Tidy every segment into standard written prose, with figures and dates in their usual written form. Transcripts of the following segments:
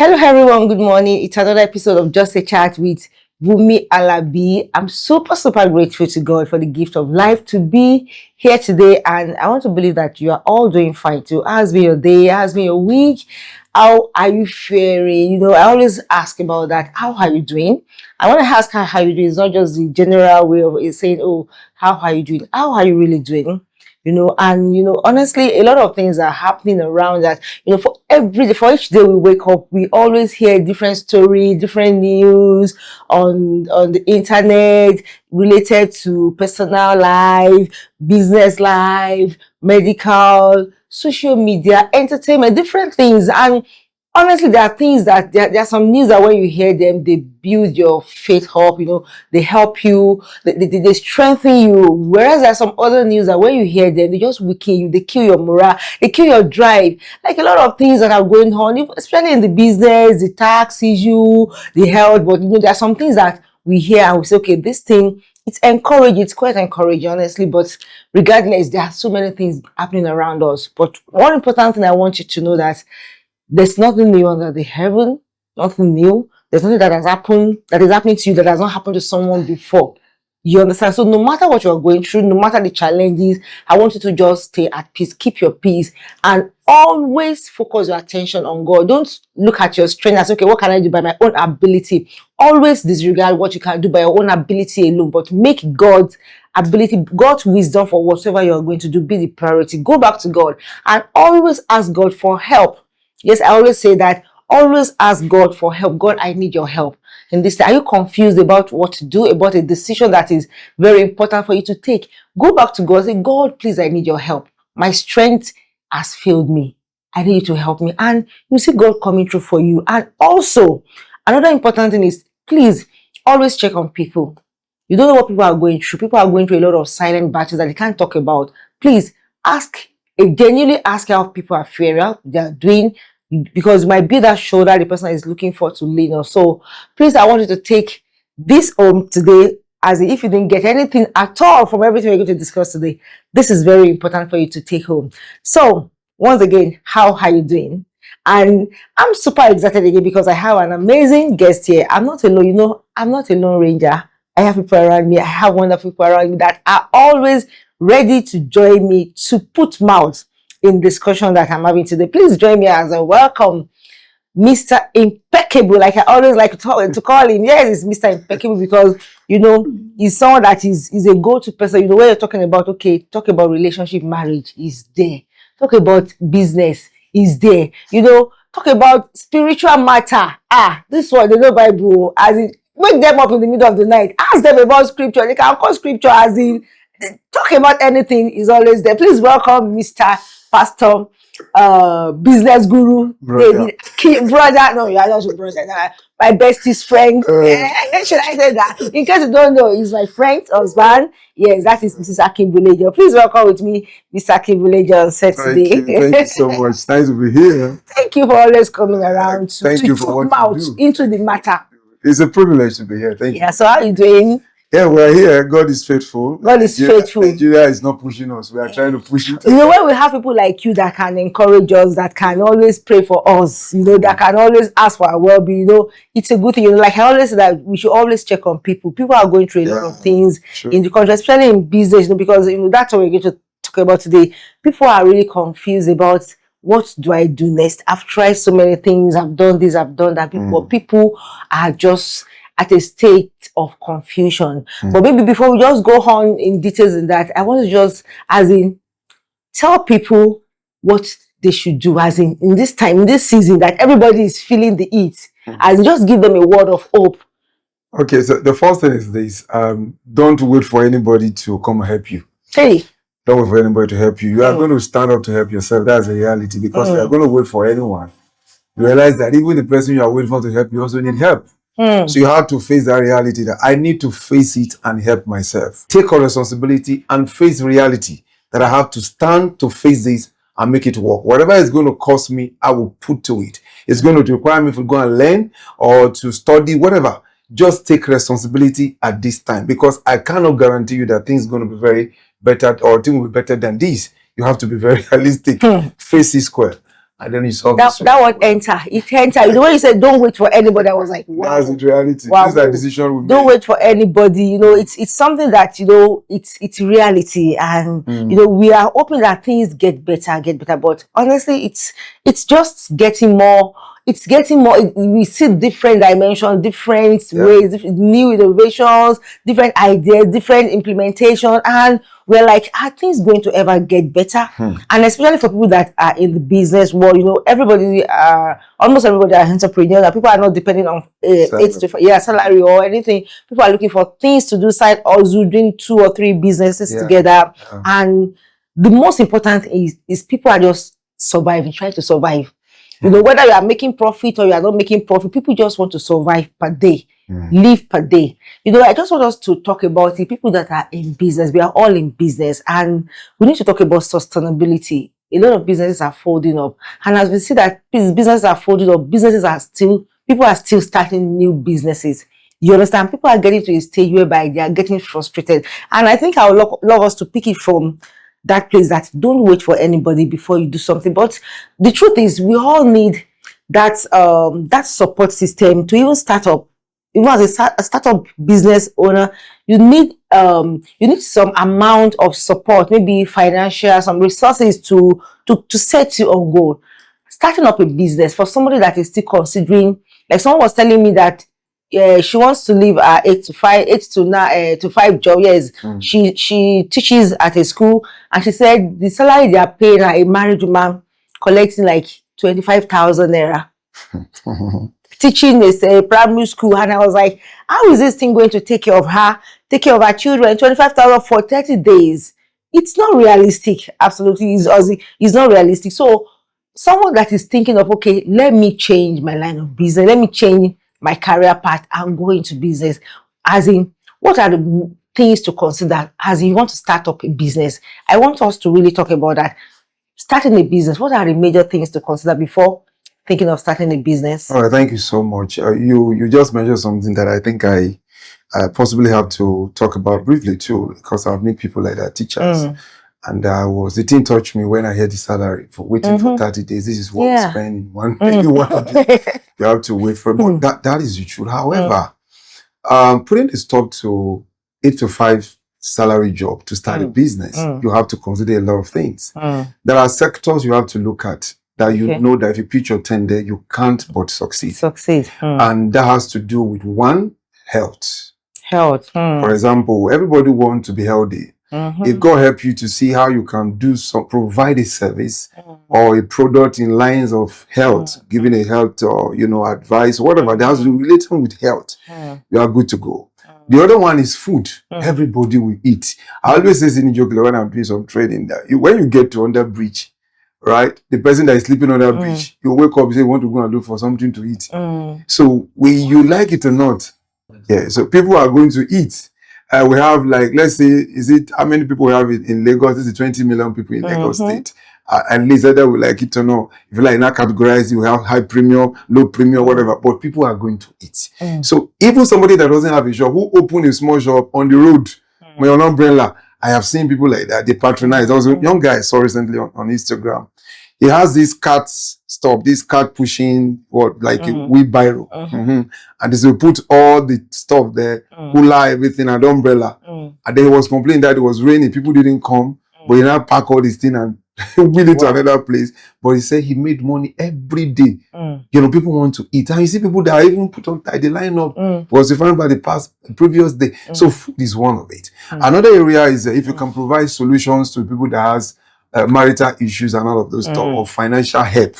Hello everyone, good morning. It's another episode of Just a Chat with BUNMI ALABI. I'm super grateful to God for the gift of life to be here today, and I want to believe that you are all doing fine too. How has been your day? How has been your week? How are you faring? I always ask about that. How are you doing? I want to ask how you doing. It's not just the general way of saying, oh, how are you doing? How are you really doing? Honestly, a lot of things are happening around that. For each day we wake up, we always hear different story, different news on the internet related to personal life, business life, medical, social media, entertainment, different things. And honestly, there are things that there are some news that when you hear them, they build your faith up, they help you, they strengthen you. Whereas there are some other news that when you hear them, they just weaken you, they kill your morale, they kill your drive. Like a lot of things that are going on, especially in the business, the tax issue, the health, but there are some things that we hear and we say, okay, this thing, it's encouraging, it's quite encouraging, honestly, but regardless, there are so many things happening around us. But one important thing I want you to know that there's nothing new under the heaven, nothing new. There's nothing that is happening to you that has not happened to someone before. You understand? So no matter what you're going through, no matter the challenges, I want you to just stay at peace, keep your peace, and always focus your attention on God. Don't look at your strength as, okay, what can I do by my own ability? Always disregard what you can do by your own ability alone, but make God's ability, God's wisdom for whatever you're going to do be the priority. Go back to God and always ask God for help. Yes, I always say that. Always ask God for help. God, I need your help in this. Are you confused about what to do, about a decision that is very important for you to take? Go back to God. Say, God, please, I need your help. My strength has failed me. I need you to help me. And you see God coming through for you. And also, another important thing is, please, always check on people. You don't know what people are going through. People are going through a lot of silent battles that they can't talk about. Please, genuinely ask how people are faring, how they are doing, because it might be that shoulder the person is looking for to lean on. So please, I want you to take this home today, as if you didn't get anything at all from everything we're going to discuss today. This is very important for you to take home. So once again, how are you doing? And I'm super excited again because I have an amazing guest here. I'm not alone. I'm not a lone ranger. I have people around me. I have wonderful people around me that are always ready to join me to put mouth in discussion that I'm having today. Please join me as I welcome Mr. Impeccable, like I always like to call him. Yes, it's Mr. Impeccable because, he's someone that is a go-to person. When you're talking about, okay, talk about relationship, marriage, is there. Talk about business, is there. Talk about spiritual matter. This one, they know Bible, as in, wake them up in the middle of the night, ask them about scripture. They can call scripture as in, talk about anything is always there. Please welcome Mr. Pastor, business guru, brother. Brother. No, you are not a brother. My bestest friend. Should I say that? In case you don't know, he's my friend, husband. Yes, that is Mrs. Akinbulejo. Please welcome with me, Mr. Akinbulejo on set today. Thank you so much. Nice to be here. Thank you for always coming around to put mouth into the matter. It's a privilege to be here. Thank you. Yeah, so how are you doing? Yeah, we're here. God is faithful. God is faithful. Nigeria is not pushing us. We are trying to push it. When we have people like you that can encourage us, that can always pray for us, that can always ask for our well-being, it's a good thing. Like I always say that we should always check on people. People are going through a lot of things in the country, especially in business, because that's what we're going to talk about today. People are really confused about what do I do next. I've tried so many things. I've done this, I've done that. But people are just at a state of confusion. But maybe before we just go on in details in that, I want to just, tell people what they should do, in this time, in this season that everybody is feeling the heat, just give them a word of hope. Okay, so the first thing is this: don't wait for anybody to come and help you. Hey. Don't wait for anybody to help you. You are going to stand up to help yourself. That's the reality. Because you are going to wait for anyone. You realize that even the person you are waiting for to help, you also need help. So you have to face that reality that I need to face it and help myself. Take on responsibility and face reality that I have to stand to face this and make it work. Whatever is going to cost me, I will put to it. It's going to require me to go and learn or to study, whatever. Just take responsibility at this time, because I cannot guarantee you that things are going to be very better or things will be better than this. You have to be very realistic. Face it square. and then you solve that word enter. It enter. The way you said, don't wait for anybody, I was like, wow. That's the reality. Wow. This is that decision we Don't made. wait for anybody. You know, it's something that, you know, it's reality, and you know, we are hoping that things get better. But honestly, it's just getting more. It's getting more. We see different dimensions, different ways, new innovations, different ideas, different implementation, and we're like, are things going to ever get better? And especially for people that are in the business world, you know, almost everybody are entrepreneurs. And people are not depending on salary or anything. People are looking for things to do, side hustle, doing 2 or 3 businesses together. And the most important is people are just surviving, trying to survive. You know, whether you are making profit or you are not making profit, people just want to survive per day, live per day. You know, I just want us to talk about the people that are in business. We are all in business, and we need to talk about sustainability. A lot of businesses are folding up, and as we see that businesses are folding up, people are still starting new businesses. You understand? People are getting to a stage whereby they are getting frustrated, and I think I would love us to pick it from that place, that don't wait for anybody before you do something. But the truth is, we all need that that support system to even start up. Even as a startup business owner, you need some amount of support, maybe financial, some resources to set you on goal. Starting up a business for somebody that is still considering, like someone was telling me that she wants to leave her 8 to 5 job. Yes, she teaches at a school, and she said the salary they are paying her, a married woman collecting like 25,000 naira. Teaching a primary school, and I was like, how is this thing going to take care of her, take care of her children? 25,000 for 30 days. It's not realistic. Absolutely, it's not realistic. So someone that is thinking of, okay, let me change my line of business, let me change my career path and go into business. As in, what are the things to consider as you want to start up a business? I want us to really talk about that. Starting a business, what are the major things to consider before thinking of starting a business? All right, thank you so much. You just mentioned something that I think I possibly have to talk about briefly too, because I've met people like that, teachers. And the team touched me when I heard the salary for waiting for 30 days. This is what we spend in one day. You have to wait for it. But that is the truth. However, putting a stop to 8 to 5 salary job to start a business, you have to consider a lot of things. There are sectors you have to look at that you know that if you pitch your 10 there, you can't but succeed. And that has to do with one, health. For example, everybody wants to be healthy. If God help you to see how you can provide a service or a product in lines of health, giving a health or advice, whatever that has to relate with health, you are good to go. The other one is food. Everybody will eat. I always say in joke when I'm doing some trading that when you get to under bridge, right, the person that is sleeping on that bridge, you wake up and say you want to go and look for something to eat. So when you like it or not, so people are going to eat. We have, like, let's say, how many people we have in Lagos? This is 20 million people in Lagos State. At least either we like it or not. If you like, not categorize, you have high premium, low premium, whatever. But people are going to eat. So even somebody that doesn't have a shop, who open a small shop on the road with an umbrella, I have seen people like that. They patronize. There was a young guy I saw recently on Instagram. He has this cart stop, this cart pushing, a wheelbarrow. And they put all the stuff there, cooler, everything, and umbrella. And then he was complaining that it was raining, people didn't come, but he now pack all this thing and wheel it to another place. But he said he made money every day. People want to eat. And you see people that are even put on tie, they line up, was defined by the previous day. So food is one of it. Another area is if you can provide solutions to people that has marital issues and all of those stuff, or financial help.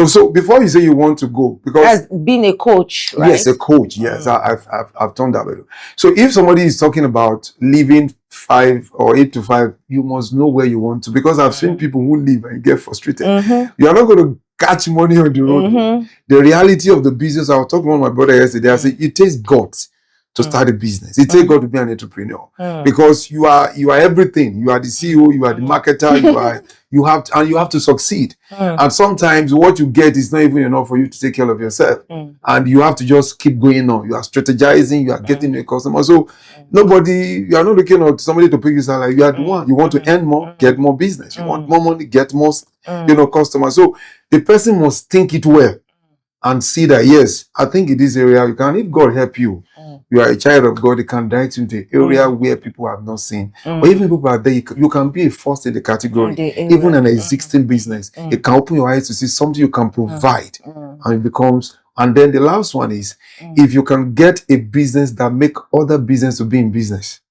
So before you say you want to go, because as being a coach, right? Yes, a coach. Yes, I've done that way. So if somebody is talking about leaving 5 or 8 to 5, you must know where you want to, because I've seen people who leave and get frustrated. You are not going to catch money on the road. The reality of the business, I was talking to my brother yesterday. I said it takes guts to start a business. It takes God to be an entrepreneur because you are everything. You are the CEO, you are the marketer, you have to succeed. And sometimes what you get is not even enough for you to take care of yourself. And you have to just keep going on. You are strategizing, you are getting a customer. So you are not looking at somebody to pick you salary. You are the one. You want to earn more, get more business. You want more money, get more customers. So the person must think it well and see that, yes, I think in this area you can, if God help you, you are a child of God, He can direct you into an area where people have not seen. Or even people are there, you can be a first in the category. Even an existing business, it can open your eyes to see something you can provide. And it becomes, and then the last one is, if you can get a business that make other business to be in business.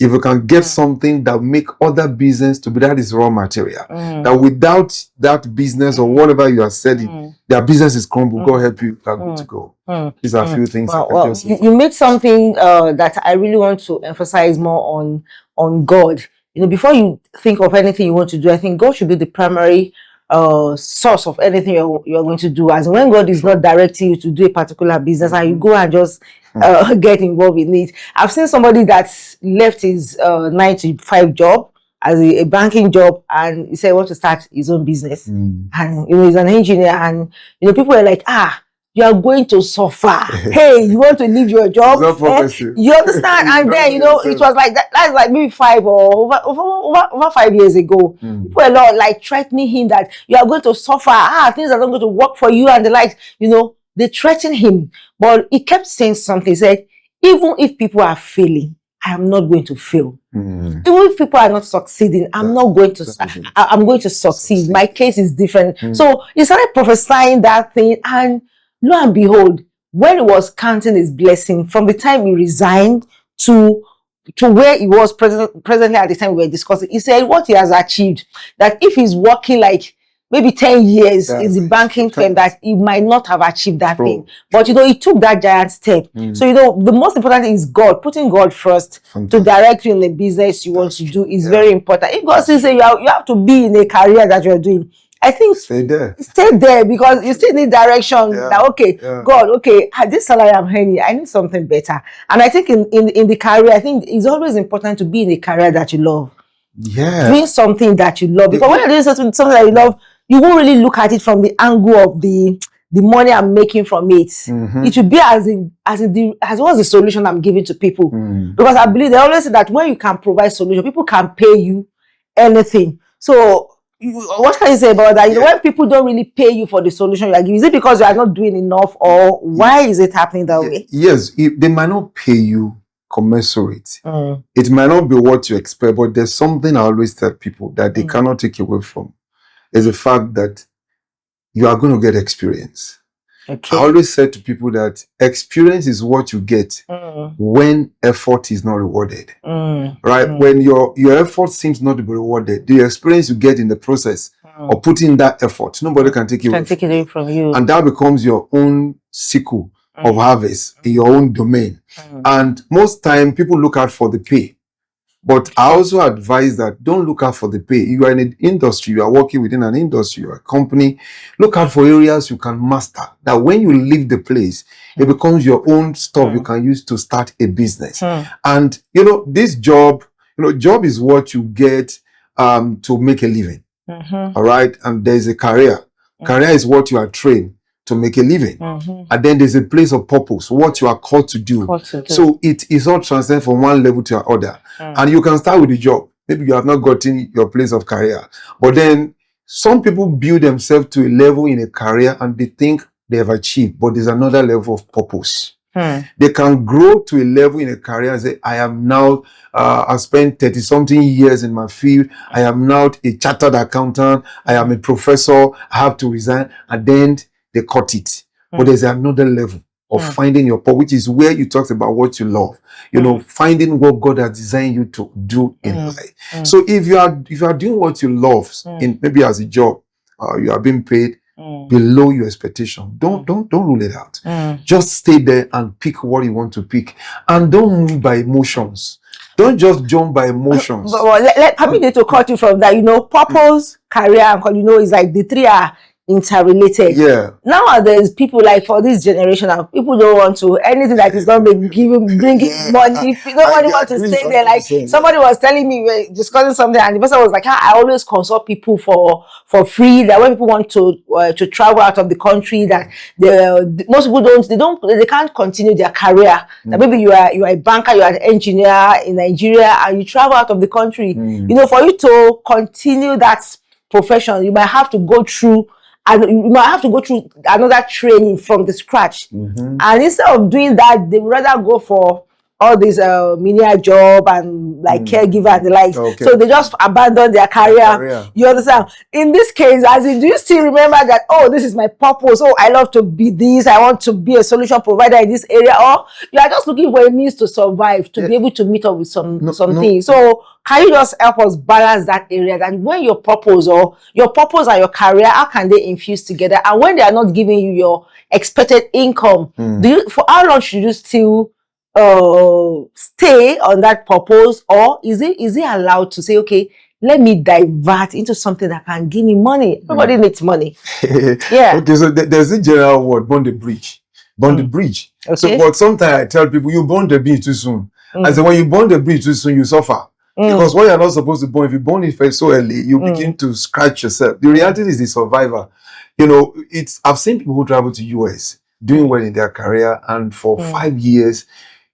If you can get something that make other business to be, that is raw material. That without that business or whatever you are selling, their business is crumbled. God help you, you are good to go. These are a few things. Well, you made something that I really want to emphasize more on God. Before you think of anything you want to do, I think God should be the primary source of anything you're going to do. As when God is not directing you to do a particular business and you go and just get involved in it. I've seen somebody that left his 9 to 5 job as a banking job, and he said he wants to start his own business. And he's an engineer, and people are like, you are going to suffer. Hey, you want to leave your job? You understand? And then it was like that. That's like maybe 5 or over 5 years ago. People are like threatening him that you are going to suffer. Things are not going to work for you, and the like. They threatened him, but he kept saying something. He said, even if people are failing, I am not going to fail. Even if people are not succeeding, I'm going to succeed. My case is different. So he started prophesying that thing, and lo and behold, when he was counting his blessing, from the time he resigned to where he was presently at the time we were discussing, he said what he has achieved, that if he's working like maybe 10 years in the banking firm, that he might not have achieved that thing. But, he took that giant step. So, the most important thing is God. Putting God first to direct you in the business you want to do is very important. If God says you have to be in a career that you're doing, I think stay there because you still need direction. That, God, at this salary I'm earning, I need something better. And I think in the career, I think it's always important to be in a career that you love. Doing something that you love. Because when you're doing something that you love, you won't really look at it from the angle of the money I'm making from it. It should be as what's the solution I'm giving to people. Because I believe they always say that when you can provide solution, people can pay you anything. So what can you say about that? When people don't really pay you for the solution you are giving, is it because you are not doing enough, or why is it happening that way? Yes, they might not pay you commensurate. It might not be what you expect, but there's something I always tell people that they cannot take away from. Is the fact that you are going to get experience. I always say to people that experience is what you get when effort is not rewarded. Right? When your effort seems not to be rewarded, the experience you get in the process of putting that effort, nobody can take it away from you. And that becomes your own sickle of harvest in your own domain. And most time people look out for the pay. But I also advise that don't look out for the pay. You are in an industry, you are working within an industry or a company. Look out for areas you can master. That when you leave the place, it becomes your own stuff you can use to start a business. And, this job, job is what you get to make a living. All right. And there's a career. Career is what you are trained to make a living. And then there's a place of purpose, what you are called to do. So it is not transcend from one level to another. And you can start with a job. Maybe you have not gotten your place of career. But then some people build themselves to a level in a career and they think they have achieved, but there's another level of purpose. They can grow to a level in a career and say, I am now, I spent 30-something years in my field. I am now a chartered accountant. I am a professor. I have to resign. And then they cut it. But there's another level of finding your purpose, which is where you talked about what you love. Finding what God has designed you to do in life. So if you are doing what you love, in maybe as a job, you are being paid below your expectation, don't rule it out. Just stay there and pick what you want to pick, and don't move by emotions. Don't just jump by emotions. But let me to cut you from that. Purpose, career, and is like the three are interrelated. Yeah. Nowadays, people like for this generation, now people don't want to anything that is not bringing money. Nobody wants to stay there. Like somebody was telling me, we were discussing something, and the person was like, I always consult people for free. That when people want to travel out of the country, that most people they can't continue their career. That maybe you are a banker, you are an engineer in Nigeria, and you travel out of the country. For you to continue that profession, you might have to go through another training from the scratch. And instead of doing that, they would rather go for all these menial job and like caregiver and the likes. Okay. So they just abandon their career. You understand? In this case, as in, do you still remember that, oh, this is my purpose, oh, I love to be this, I want to be a solution provider in this area, or you are just looking for a means to survive, to be able to meet up with something. So can you just help us balance that area, that when your purpose and your career, how can they infuse together? And when they are not giving you your expected income, for how long should you still stay on that purpose, or is it allowed to say, okay, let me divert into something that can give me money? Everybody needs money. Yeah. Okay, so there's a general word, burn the bridge. Burn the bridge. Okay. So, but sometimes I tell people, you burn the bridge too soon. I say, when you burn the bridge too soon, you suffer. Because what you're not supposed to burn, if you burn it first so early, you begin to scratch yourself. The reality is the survivor. I've seen people who travel to US doing well in their career, and for 5 years,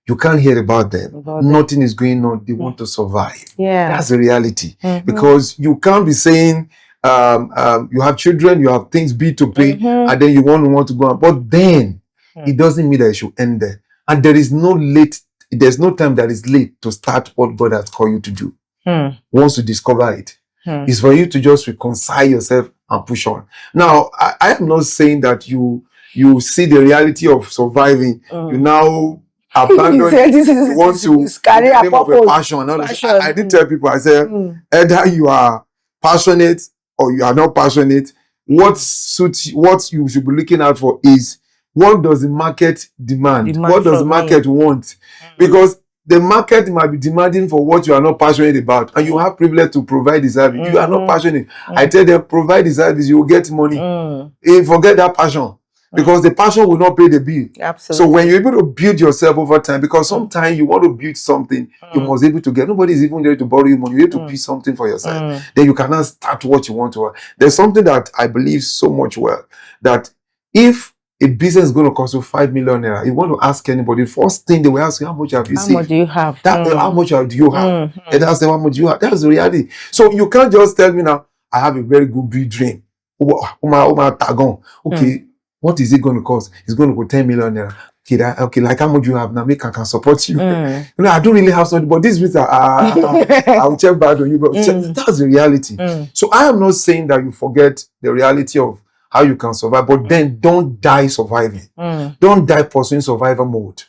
you can't hear about them. Nothing is going on. They want to survive. Yeah. That's the reality. Because you can't be saying, you have children, you have things big to pay, and then you want to go on. But then, it doesn't mean that it should end there. And there's no time that is late to start what God has called you to do. Once you discover it, it's for you to just reconcile yourself and push on. Now, I am not saying that you see the reality of surviving. You now abandon. You want to carry a purpose. Passion. I did tell people, I said, either you are passionate or you are not passionate. What you should be looking out for is, what does the market demand? What does the market want? Because the market might be demanding for what you are not passionate about, and you have privilege to provide the service. You are not passionate. I tell them, provide the service, you will get money. Forget that passion, because the passion will not pay the bill. Absolutely. So when you're able to build yourself over time, because sometimes you want to build something, you must be able to get. Nobody is even there to borrow you money. You have to build something for yourself. Then you cannot start what you want to. There's something that I believe so much well, that if a business is going to cost you 5 million naira, you want to ask anybody, first thing they will ask you, how much have you saved? How much do you have? How much do you have? And ask them how much you have. That's the reality. So you can't just tell me now, I have a very good big dream. Okay, what is it going to cost? It's going to go 10 million naira. Okay, like how much you have now, make I can support you. I don't really have something, but these bits I'll check back on you. But that's the reality. So I am not saying that you forget the reality of how you can survive, but then don't die surviving. Don't die pursuing survival mode.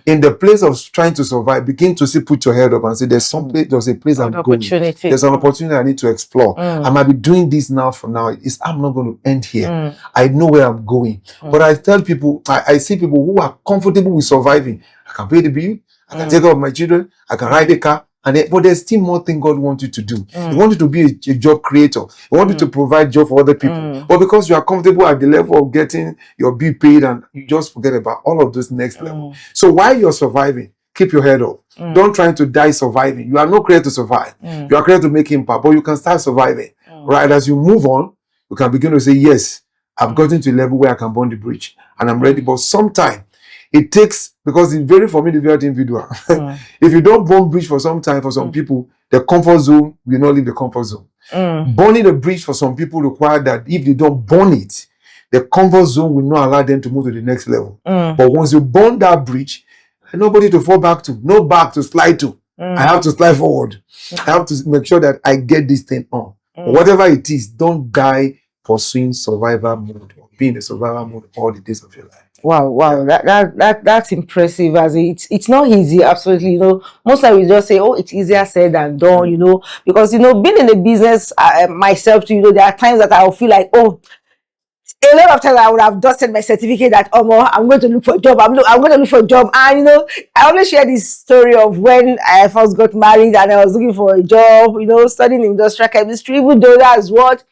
In the place of trying to survive, begin to put your head up and say, there's a place I'm going. There's an opportunity I need to explore. I might be doing this now for now. I'm not going to end here. I know where I'm going. But I tell people, I see people who are comfortable with surviving. I can pay the bill. I can take care of my children. I can ride a car. But there's still more thing God wants you to do. He wants you to be a job creator. He wants you to provide job for other people. But because you are comfortable at the level of getting your bill paid, and you just forget about all of those next level. So while you're surviving, keep your head up. Don't try to die surviving. You are not created to survive. You are created to make impact, but you can start surviving. Right? As you move on, you can begin to say, yes, I've gotten to a level where I can burn the bridge and I'm ready. But sometimes it takes, because it's very for me to be individual. If you don't burn bridge for some time, for some people, the comfort zone will not leave the comfort zone. Burning the bridge for some people require that if they don't burn it, the comfort zone will not allow them to move to the next level. But once you burn that bridge, there's nobody to fall back to, no back to slide to. I have to slide forward. I have to make sure that I get this thing on. Whatever it is, don't die pursuing survival mode or being in a survival mode all the days of your life. Wow. That's impressive. As it's not easy, absolutely. Most times we just say, oh, it's easier said than done, because being in the business myself too, there are times that I'll feel like, oh, a lot of times I would have dusted my certificate that I'm going to look for a job. I'm going to look for a job. And I always share this story of when I first got married and I was looking for a job, studying industrial chemistry, even though that's what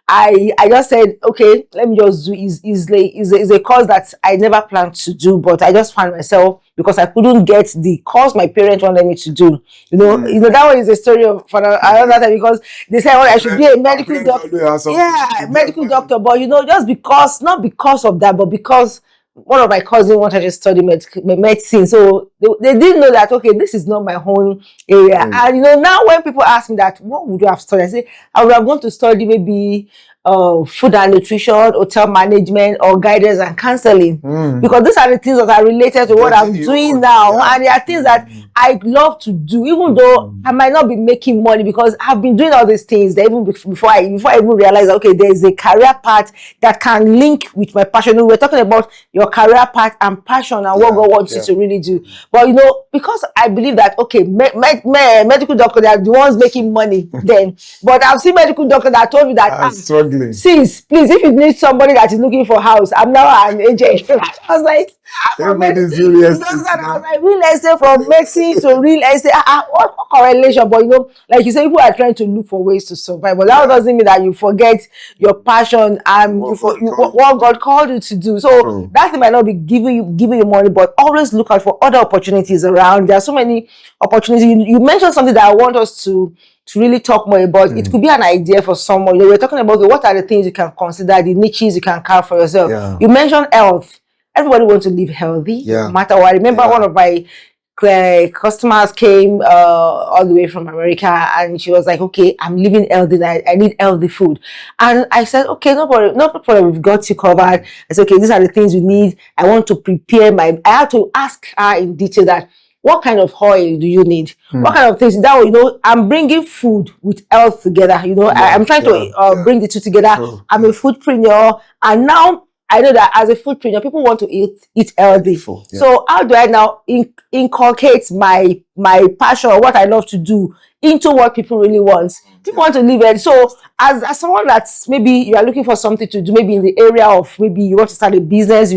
I just said, okay, let me just do is a course that I never planned to do, but I just found myself because I couldn't get the course my parents wanted me to do. That one is a story of for another time, because they said, well, I should be a medical doctor. Yeah, medical doctor. But just because, not because of that, but because one of my cousins wanted to study medicine, so they didn't know that, okay, this is not my own area. And now when people ask me that, what would you have studied, I say I would have gone to study maybe food and nutrition, hotel management, or guidance and counseling, because these are the things that are related to what I'm doing now, and they are things that I love to do, even though I might not be making money, because I've been doing all these things that even before I even realize, okay, there is a career path that can link with my passion. We're talking about your career path and passion and what God wants you to really do. But because I believe that, okay, medical doctor, they are the ones making money then, but I've seen medical doctor that told me that I'm struggling. Sis, please, if you need somebody that is looking for house, I'm now an agent. I was like, everybody's real estate. I was like, real estate, from medicine to real estate. What correlation? But like you say, people are trying to look for ways to survive. But that doesn't mean that you forget your passion and what God called you to do. So that thing might not be giving you money, but always look out for other opportunities around. There are so many opportunities. You mentioned something that I want us to really talk more about. It could be an idea for someone. We're talking about, okay, what are the things you can consider, the niches you can carve for yourself. You mentioned health. Everybody wants to live healthy, no matter what. I remember one of my customers came all the way from America, and she was like, okay, I'm living healthy, I need healthy food. And I said, okay, no problem, we've got you covered. I said, okay, these are the things you need. I want to prepare I had to ask her in detail that, what kind of oil do you need? What kind of things? That I'm bringing food with health together. I'm trying to bring the two together. I'm a foodpreneur, and now I know that as a foodpreneur, people want to eat healthy. So how do I now inculcate my passion, or what I love to do, into what people really want? People want to live it. So as someone that's, maybe you are looking for something to do, maybe in the area of, maybe you want to start a business.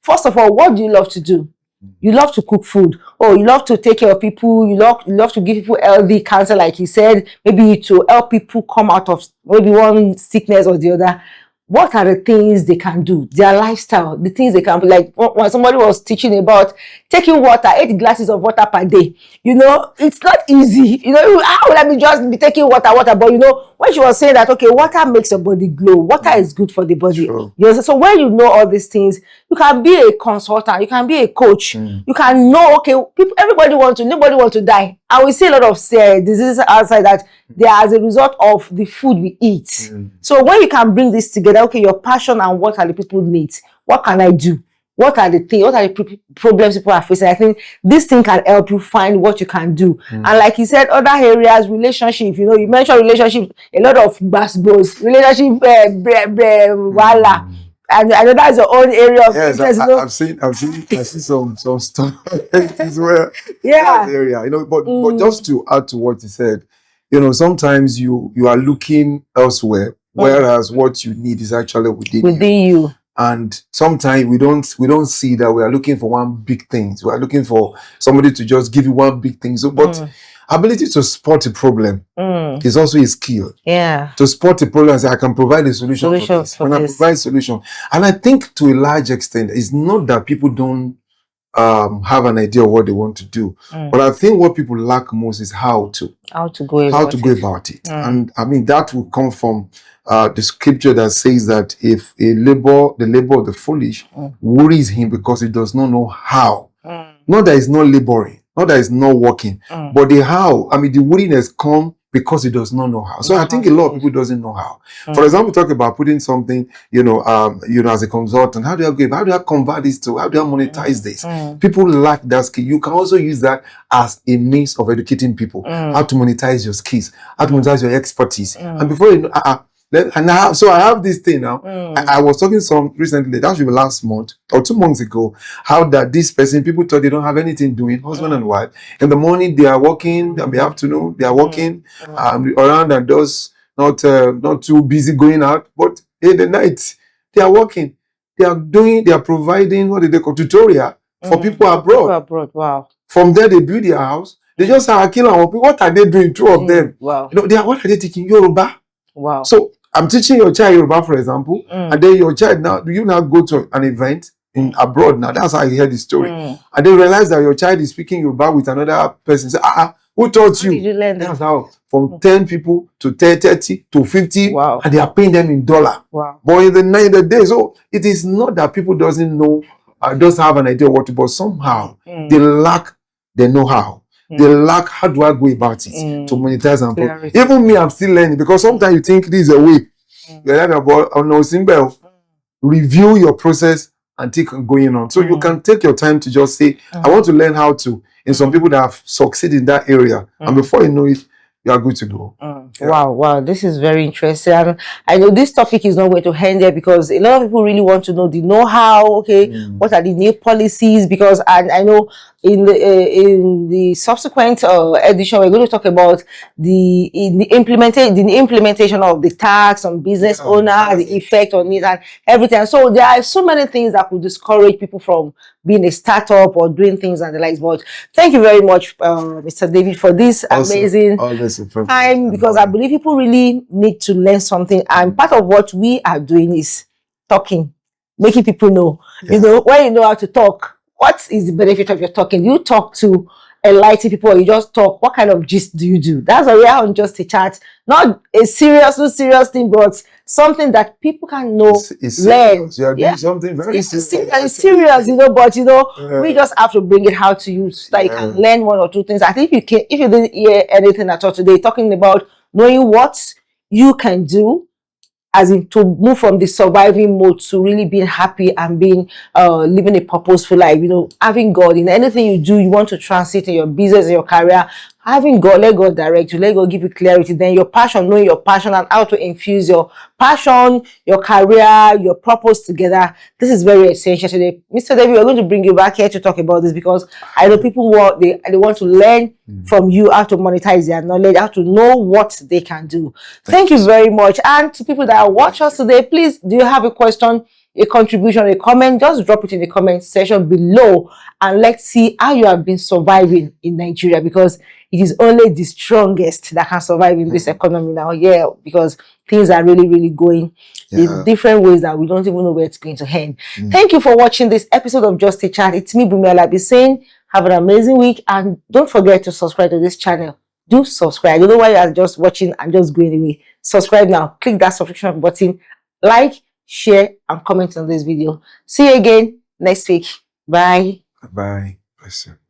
First of all, what do you love to do? You love to cook food. You love to take care of people. You love to give people healthy counsel, like you said, maybe to help people come out of maybe one sickness or the other. What are the things they can do? Their lifestyle, the things they can, like when somebody was teaching about taking water, 8 glasses of water per day. It's not easy. How would I just be taking water? But when she was saying that, okay, water makes your body glow. Water is good for the body. So when you know all these things, you can be a consultant, you can be a coach, you can know, okay, nobody wants to die. And we see a lot of diseases outside that they are as a result of the food we eat. So when you can bring this together, okay, your passion and what are the people needs? What can I do? What are the things? What are the problems people are facing? I think this thing can help you find what you can do. And like you said, other areas, relationship. You mentioned relationship. A lot of bros, relationship, wala. And I know that's your own area of interest. I've seen some stuff as well. That area, but just to add to what you said, sometimes you are looking elsewhere, whereas what you need is actually within you. And sometimes we don't see that we are looking for one big thing. We are looking for somebody to just give you one big thing. So, but ability to spot a problem is also a skill. To spot a problem and say, I can provide a solution for this. When I provide a solution. And I think to a large extent, it's not that people don't have an idea of what they want to do. But I think what people lack most is how to go about it. And I mean, that will come from the scripture that says that if the labor of the foolish worries him because he does not know how. Not that he's not laboring, not that he's not working, but the how. I mean, the weariness come because he does not know how. So I think a lot of people doesn't know how. For example, talk about putting something, as a consultant. How do I convert this to? How do I monetize this? People lack that skill. You can also use that as a means of educating people. How to monetize your skills, how to monetize your expertise. And before you know, so I have this thing now. I was talking recently, that should be last month or 2 months ago, how that this person, people thought they don't have anything doing, husband and wife. In the morning they are working, in the afternoon they are working around and those not too busy going out, but in the night they are working. They are providing what they call tutorial for people abroad. Wow. From there they build their house. They just are killing our people. What are they doing? Two of them. Wow. What are they teaching? Yoruba. Wow. So I'm teaching your child Yoruba, for example, and then your child now, you now go to an event in abroad. Now that's how you hear the story, and then realize that your child is speaking Yoruba with another person. Say, who taught you? Did you learn That's how from 10 people to 30 to 50, wow, and they are paying them in dollar. Wow. But in the day, so it is not that people doesn't know, doesn't have an idea what to, but somehow they lack the know-how. They lack how do I go about it to monetize and profit. Even me, I'm still learning, because sometimes you think this is a way. You're learning about review your process and take going on. So you can take your time to just say, I want to learn how to. And some people that have succeeded in that area, and before you know it, you are good to go. Yeah. Wow, this is very interesting. And I know this topic is not going to end there, because a lot of people really want to know the know-how. Okay, what are the new policies? Because I know in the subsequent edition, we're going to talk about the implementation of the tax on business owner, the effect on it, and everything. So there are so many things that could discourage people from being a startup or doing things and the likes. But thank you very much, Mr. David, for this amazing time, because I believe people really need to learn something, and part of what we are doing is talking, making people know. You know, when you know how to talk, what is the benefit of your talking? You talk to enlighten people, or you just talk? What kind of gist do you do? That's why we are on Just a Chat, not a serious thing, but something that people can know, learn. You are doing something very serious, you know. But you know, we just have to bring it out to you so that you can learn one or two things. I think if you didn't hear anything at all today, talking about knowing what you can do, as in to move from the surviving mode to really being happy and being living a purposeful life. You know, having God in anything you do, you want to transit in your business, in your career, having God, let God direct you, let God give you clarity. Then your passion, knowing your passion and how to infuse your passion, your career, your purpose together. This is very essential today. Mr. David, we're going to bring you back here to talk about this, because I know people they want to learn from you how to monetize their knowledge, how to know what they can do. Thank you very much. And to people that watch us today, please, do you have a question, a contribution, a comment? Just drop it in the comment section below, and let's see how you have been surviving in Nigeria, because it is only the strongest that can survive in this economy now. Yeah, because things are really going in different ways that we don't even know where it's going to end. Thank you for watching this episode of Just a Chat. It's me, BUNMI, ALABI, saying have an amazing week, and don't forget to subscribe to this channel. Do subscribe. I don't know why you are just watching and just going away. Subscribe now. Click that subscription button. Like, share, and comment on this video. See you again next week. Bye. Bye. Bless you.